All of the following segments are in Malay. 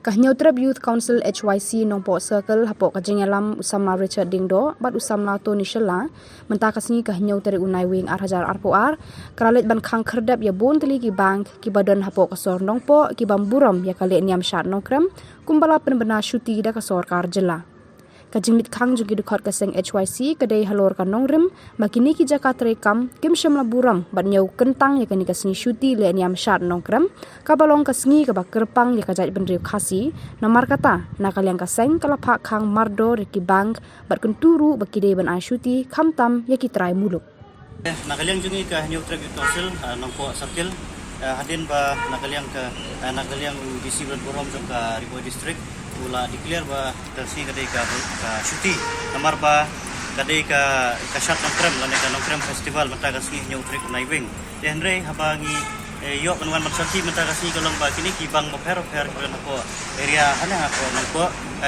Kahnyotrap Youth Council HYC Nongpo Circle hapok kajingalam usamla Richard Dingdo bat usamla Tony Shella mentakasni kahnyotre unai wing arhajar arpoar keralit ban khang kherdap ya bon teli ki bank ki badan hapok kasor Nongpo ki bamburam ya kali niam syat nongkrem kumbala penbena syuti da kasor karjela kajinglit khang jugi dukhat kaseng HYC kadai halor kan nongrim makini ki Jakarta rekam kim shamla buram bat nyau kentang ya kani kasni syuti le niam syat nongkrem kabalong kasngi ka kerpang ya kajat benriu khasi namar kata nakaliang kaseng kalapha khang mardo reki bank bat kenturu bakide ban syuti khamtam ya ki trai muluk nakaliang jungi ka New Track Council Nongpo Circle hadin ba nakaliang DC Buram ka Riboy District ula declare ba tersi kadai ka syuti namar ba kadai ka syat nongkrem lane ka nongkrem festival mata kasih New Track Naiving denre habangi yo penuan maksaki mata kasih kolong ba kini ki bang moper ko area hana ko nongpo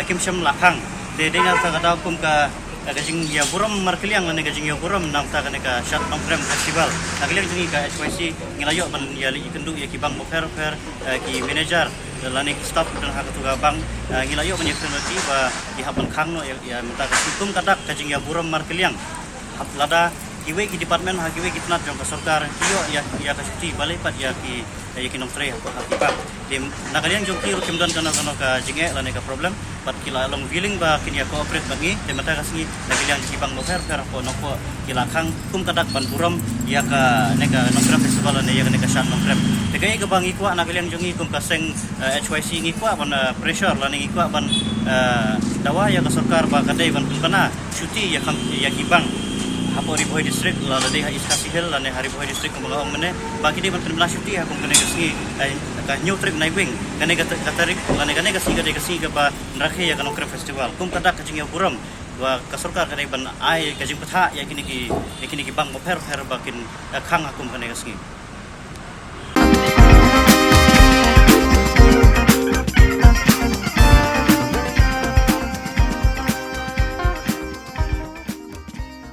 kim syam lakhang de dengar ka kada hukum ka gajing ya buram markeliang lane gajing ya buram nang ta ka syat nongkrem festival nakaliang jungi ka HYC ngilayo ban ya li kendu ya ki bang moper ki manager lani staff dan hak tuga bang ngilayo menyekreati ba dihapan khang no ya minta hukum kadak kajing ya buram markeliang lada kiwe ki department ha kiwe kitnat jong ka sarkar kiyo ya ka syuti balai pat ya ki nomtre ha pa dem nakalian jong ki kimdan kana ka jinge lani ka problem pat kila long feeling ba kin ya cooperate bangi dem mata kasni nakalian ki bang mofer ko nopo kila khang kum kadak ban buram ya ka neka nomtre festival ne ya ka shan nomtre tegai ka bang ikwa nakalian jong kum kaseng HYC ngikwa ban pressure lani ngikwa ban dawa ya ka sarkar ba kadai ban kana syuti ya ki bang hapo Riboy District la dei ha iskasi hel la ne Riboy District kumala ong mene bagi di banten syuti ha kum kene kasni ka New Trip Naiving kene katarik la ne kene kasi ka ba rakhe ya kanong festival kum kada kajing ya buram wa kasurkar kene ban ai kajing patha ya kini ki bang moper bakin khang hakum kene kasni